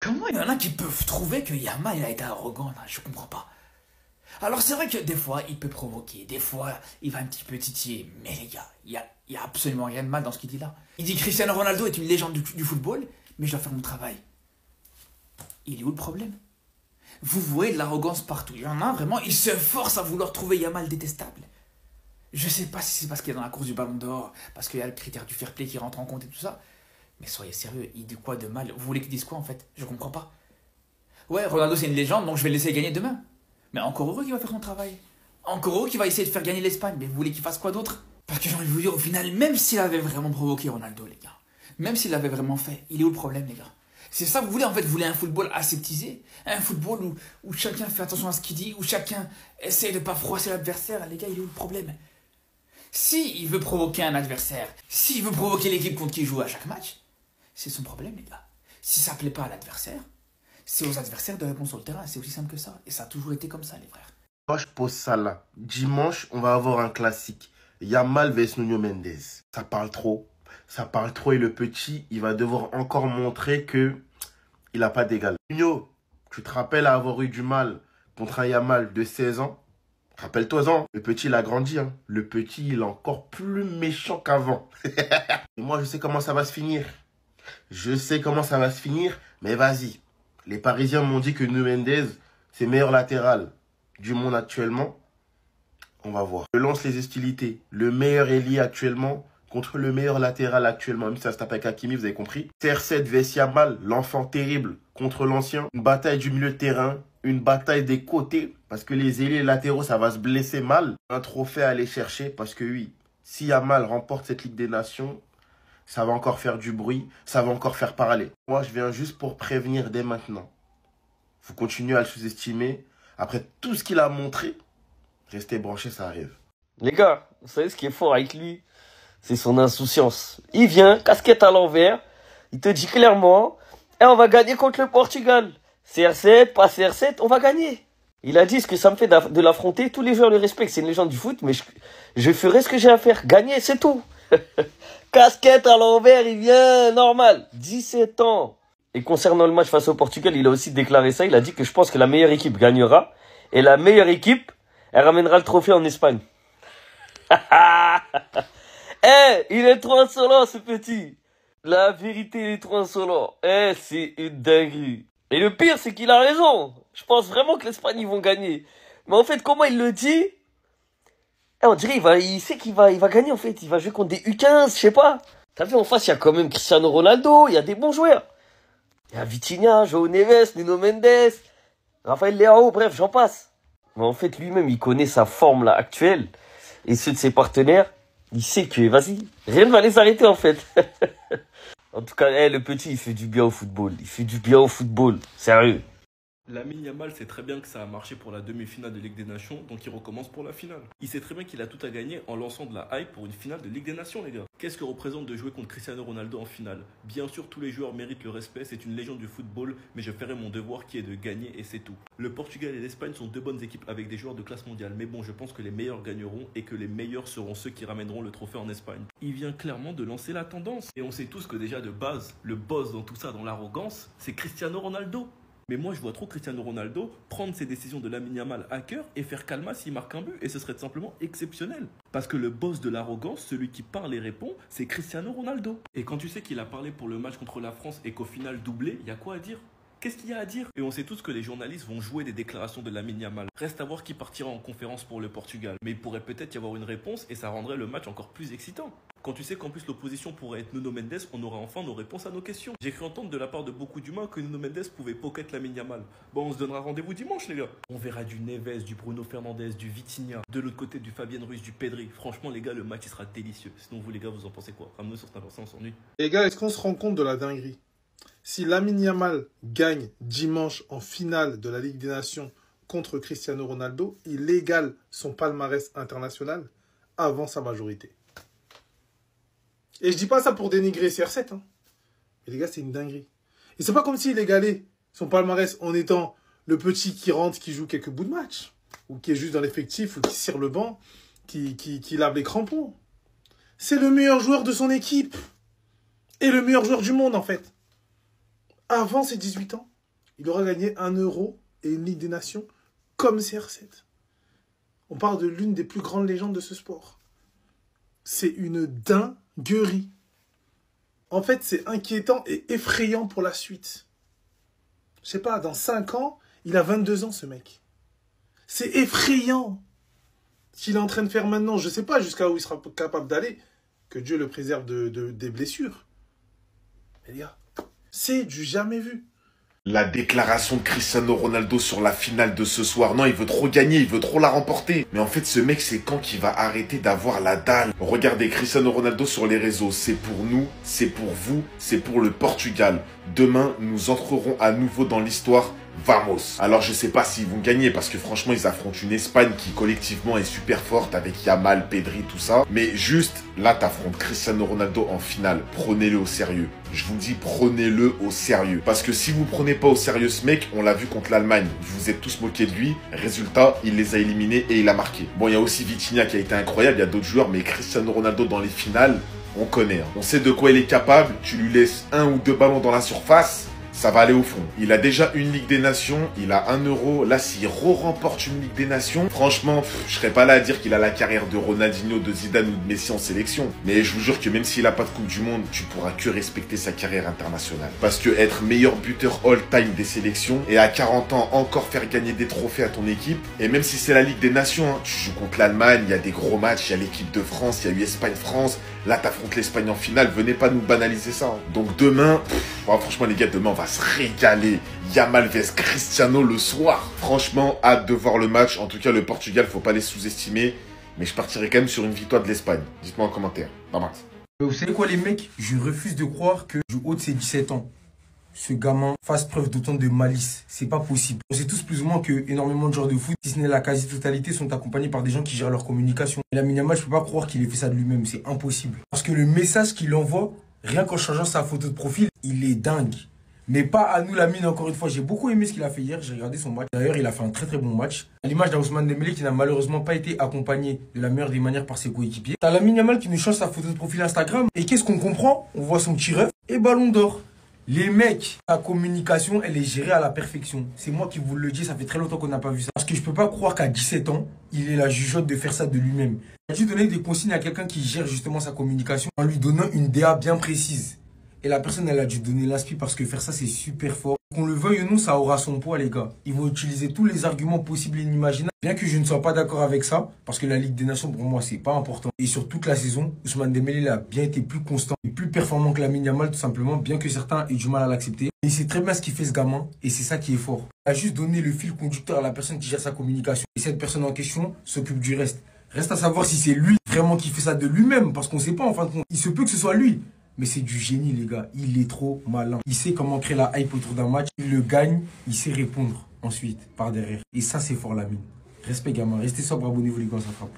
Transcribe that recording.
Comment il y en a qui peuvent trouver que Yamal il a été arrogant là? Je comprends pas. Alors c'est vrai que des fois il peut provoquer, des fois il va un petit peu titiller, mais les gars, y a absolument rien de mal dans ce qu'il dit là. Il dit Cristiano Ronaldo est une légende du football, mais je dois faire mon travail. Il est où le problème? Vous voyez de l'arrogance partout. Il y en a vraiment, ils se forcent à vouloir trouver Yamal détestable. Je sais pas si c'est parce qu'il est dans la course du ballon d'or, parce qu'il y a le critère du fair play qui rentre en compte et tout ça. Mais soyez sérieux, il dit quoi de mal? Vous voulez qu'il dise quoi en fait? Je comprends pas. Ouais, Ronaldo c'est une légende, donc je vais le laisser gagner demain. Mais encore heureux qu'il va faire son travail. Encore heureux qu'il va essayer de faire gagner l'Espagne. Mais vous voulez qu'il fasse quoi d'autre? Parce que j'ai envie de vous dire, au final, même s'il avait vraiment provoqué Ronaldo, les gars, même s'il l'avait vraiment fait, il est où le problème, les gars? C'est ça que vous voulez, en fait, vous voulez un football aseptisé, un football où chacun fait attention à ce qu'il dit, où chacun essaie de pas froisser l'adversaire. Les gars, il est où le problème? Si il veut provoquer un adversaire, s'il veut provoquer l'équipe contre qui il joue à chaque match, c'est son problème, les gars. Si ça plaît pas à l'adversaire, c'est aux adversaires de répondre sur le terrain. C'est aussi simple que ça. Et ça a toujours été comme ça, les frères. Moi, je pose ça là. Dimanche, on va avoir un classique. Yamal vs Nuno Mendes. Ça parle trop. Ça parle trop et le petit, il va devoir encore montrer que il n'a pas d'égal. Nuno, tu te rappelles avoir eu du mal contre un Yamal de 16 ans? Rappelle-toi-en, le petit, il a grandi. Hein. Le petit, il est encore plus méchant qu'avant. Et moi, je sais comment ça va se finir. Je sais comment ça va se finir, mais vas-y. Les Parisiens m'ont dit que Nuno Mendes, c'est le meilleur latéral du monde actuellement. On va voir. Je lance les hostilités. Le meilleur ailier actuellement contre le meilleur latéral actuellement. Même si ça se tape avec Hakimi, vous avez compris. CR7 vs Yamal, l'enfant terrible contre l'ancien. Une bataille du milieu de terrain. Une bataille des côtés. Parce que les ailiers latéraux, ça va se blesser mal. Un trophée à aller chercher. Parce que oui, si Yamal remporte cette Ligue des Nations, ça va encore faire du bruit. Ça va encore faire parler. Moi, je viens juste pour prévenir dès maintenant. Vous continuez à le sous-estimer. Après tout ce qu'il a montré, restez branchés, ça arrive. Les gars, vous savez ce qui est fort avec lui? C'est son insouciance. Il vient, casquette à l'envers, il te dit clairement, on va gagner contre le Portugal. CR7, pas CR7, on va gagner. Il a dit ce que ça me fait de l'affronter. Tous les joueurs le respectent, c'est une légende du foot, mais je ferai ce que j'ai à faire. Gagner, c'est tout. Casquette à l'envers, il vient, normal. 17 ans. Et concernant le match face au Portugal, il a aussi déclaré ça. Il a dit que je pense que la meilleure équipe gagnera. Et la meilleure équipe, elle ramènera le trophée en Espagne. Il est trop insolent, ce petit. La vérité, il est trop insolent. C'est une dinguerie. Et le pire, c'est qu'il a raison. Je pense vraiment que l'Espagne, ils vont gagner. Mais en fait, comment il le dit? On dirait, il sait qu'il va gagner, en fait. Il va jouer contre des U15, je sais pas. T'as vu, en face, il y a quand même Cristiano Ronaldo. Il y a des bons joueurs. Il y a Vitinha, João Neves, Nuno Mendes, Rafael Leao, bref, j'en passe. Mais en fait, lui-même, il connaît sa forme là actuelle. Et ceux de ses partenaires, il sait que, vas-y, rien ne va les arrêter en fait. En tout cas, le petit, il fait du bien au football. Il fait du bien au football, sérieux. Lamine Yamal sait très bien que ça a marché pour la demi-finale de Ligue des Nations, donc il recommence pour la finale. Il sait très bien qu'il a tout à gagner en lançant de la hype pour une finale de Ligue des Nations, les gars. Qu'est-ce que représente de jouer contre Cristiano Ronaldo en finale? Bien sûr, tous les joueurs méritent le respect, c'est une légende du football, mais je ferai mon devoir qui est de gagner et c'est tout. Le Portugal et l'Espagne sont deux bonnes équipes avec des joueurs de classe mondiale, mais bon, je pense que les meilleurs gagneront et que les meilleurs seront ceux qui ramèneront le trophée en Espagne. Il vient clairement de lancer la tendance. Et on sait tous que déjà de base, le boss dans tout ça, dans l'arrogance, c'est Cristiano Ronaldo. Mais moi, je vois trop Cristiano Ronaldo prendre ses décisions de Lamine Yamal à cœur et faire calma s'il marque un but. Et ce serait tout simplement exceptionnel. Parce que le boss de l'arrogance, celui qui parle et répond, c'est Cristiano Ronaldo. Et quand tu sais qu'il a parlé pour le match contre la France et qu'au final doublé, il y a quoi à dire? Qu'est-ce qu'il y a à dire? Et on sait tous que les journalistes vont jouer des déclarations de Lamine Yamal. Reste à voir qui partira en conférence pour le Portugal. Mais il pourrait peut-être y avoir une réponse et ça rendrait le match encore plus excitant. Quand tu sais qu'en plus l'opposition pourrait être Nuno Mendes, on aura enfin nos réponses à nos questions. J'ai cru entendre de la part de beaucoup d'humains que Nuno Mendes pouvait pocket Lamine Yamal. Bon, on se donnera rendez-vous dimanche, les gars. On verra du Neves, du Bruno Fernandes, du Vitinha, de l'autre côté du Fabien Ruiz, du Pedri. Franchement, les gars, le match il sera délicieux. Sinon, vous, les gars, vous en pensez quoi? Ramenez sur Snapchat, on s'ennuie. Les gars, est-ce qu'on se rend compte de la dinguerie? Si Lamine Yamal gagne dimanche en finale de la Ligue des Nations contre Cristiano Ronaldo, il égale son palmarès international avant sa majorité. Et je dis pas ça pour dénigrer CR7. Hein. Mais les gars, c'est une dinguerie. Et c'est pas comme s'il égalait son palmarès en étant le petit qui rentre, qui joue quelques bouts de match. Ou qui est juste dans l'effectif, ou qui cire le banc, qui lave les crampons. C'est le meilleur joueur de son équipe. Et le meilleur joueur du monde, en fait. Avant ses 18 ans. il aura gagné 1 euro et une Ligue des Nations comme CR7. On parle de l'une des plus grandes légendes de ce sport. C'est une dinguerie. En fait, c'est inquiétant et effrayant pour la suite. Je sais pas, dans 5 ans, il a 22 ans, ce mec. C'est effrayant ce qu'il est en train de faire maintenant. Je sais pas jusqu'à où il sera capable d'aller. Que Dieu le préserve des blessures. Mais les gars, c'est du jamais vu. La déclaration de Cristiano Ronaldo sur la finale de ce soir. Non, il veut trop gagner, il veut trop la remporter. Mais en fait, ce mec, c'est quand qu'il va arrêter d'avoir la dalle. Regardez Cristiano Ronaldo sur les réseaux. C'est pour nous, c'est pour vous, c'est pour le Portugal. Demain, nous entrerons à nouveau dans l'histoire. Vamos. Alors je sais pas s'ils vont gagner parce que franchement ils affrontent une Espagne qui collectivement est super forte avec Yamal, Pedri, tout ça. Mais juste là t'affrontes Cristiano Ronaldo en finale. Prenez-le au sérieux. Je vous dis prenez-le au sérieux. Parce que si vous prenez pas au sérieux ce mec, on l'a vu contre l'Allemagne. Vous vous êtes tous moqués de lui. Résultat, il les a éliminés et il a marqué. Bon il y a aussi Vitinha qui a été incroyable. Il y a d'autres joueurs mais Cristiano Ronaldo dans les finales, on connaît. On sait de quoi il est capable. Tu lui laisses 1 ou 2 ballons dans la surface. Ça va aller au fond. Il a déjà une Ligue des Nations, il a 1 euro. Là, s'il remporte une Ligue des Nations, franchement, je serais pas là à dire qu'il a la carrière de Ronaldinho, de Zidane ou de Messi en sélection. Mais je vous jure que même s'il a pas de Coupe du Monde, tu pourras que respecter sa carrière internationale. Parce que être meilleur buteur all-time des sélections et à 40 ans encore faire gagner des trophées à ton équipe, et même si c'est la Ligue des Nations, hein, tu joues contre l'Allemagne, il y a des gros matchs, il y a l'équipe de France, il y a eu Espagne-France. Là, t'affrontes l'Espagne en finale. Venez pas nous banaliser ça. Hein. Donc demain, franchement les gars, demain on va se régaler. Yamal vs Cristiano le soir. Franchement, hâte de voir le match. En tout cas, le Portugal, faut pas les sous-estimer. Mais je partirai quand même sur une victoire de l'Espagne. Dites-moi en commentaire. Pas mal. Vous savez quoi les mecs? Je refuse de croire que du haut de ses 17 ans, ce gamin fasse preuve d'autant de malice. C'est pas possible. On sait tous plus ou moins que énormément de joueurs de foot, si ce n'est la quasi-totalité, sont accompagnés par des gens qui gèrent leur communication. Et Lamine Yamal, je peux pas croire qu'il ait fait ça de lui-même. C'est impossible. Parce que le message qu'il envoie, rien qu'en changeant sa photo de profil, il est dingue. Mais pas à nous Lamine, encore une fois. J'ai beaucoup aimé ce qu'il a fait hier. J'ai regardé son match. D'ailleurs, il a fait un très très bon match. À l'image d'Ousmane Dembélé qui n'a malheureusement pas été accompagné de la meilleure des manières par ses coéquipiers. T'as Lamine Yamal qui nous change sa photo de profil Instagram. Et qu'est-ce qu'on comprend? On voit son petit ref et ballon d'or. Les mecs, la communication, elle est gérée à la perfection. C'est moi qui vous le dis, ça fait très longtemps qu'on n'a pas vu ça. Parce que je peux pas croire qu'à 17 ans, il est la jugeote de faire ça de lui-même. Il a dû donner des consignes à quelqu'un qui gère justement sa communication en lui donnant une DA bien précise. Et la personne, elle a dû donner l'inspi parce que faire ça, c'est super fort. Qu'on le veuille ou non, ça aura son poids, les gars. Ils vont utiliser tous les arguments possibles et inimaginables. Bien que je ne sois pas d'accord avec ça, parce que la Ligue des Nations, pour moi, c'est pas important. Et sur toute la saison, Ousmane Dembélé il a bien été plus constant et plus performant que Lamine Yamal, tout simplement, bien que certains aient du mal à l'accepter. Mais il sait très bien ce qu'il fait, ce gamin, et c'est ça qui est fort. Il a juste donné le fil conducteur à la personne qui gère sa communication. Et cette personne en question s'occupe du reste. Reste à savoir si c'est lui vraiment qui fait ça de lui-même, parce qu'on sait pas en fin de compte. Il se peut que ce soit lui. Mais c'est du génie, les gars. Il est trop malin. Il sait comment créer la hype autour d'un match. Il le gagne. Il sait répondre ensuite, par derrière. Et ça, c'est fort, Lamine. Respect, gamin. Restez sobre, abonnez-vous, les gars, ça frappe.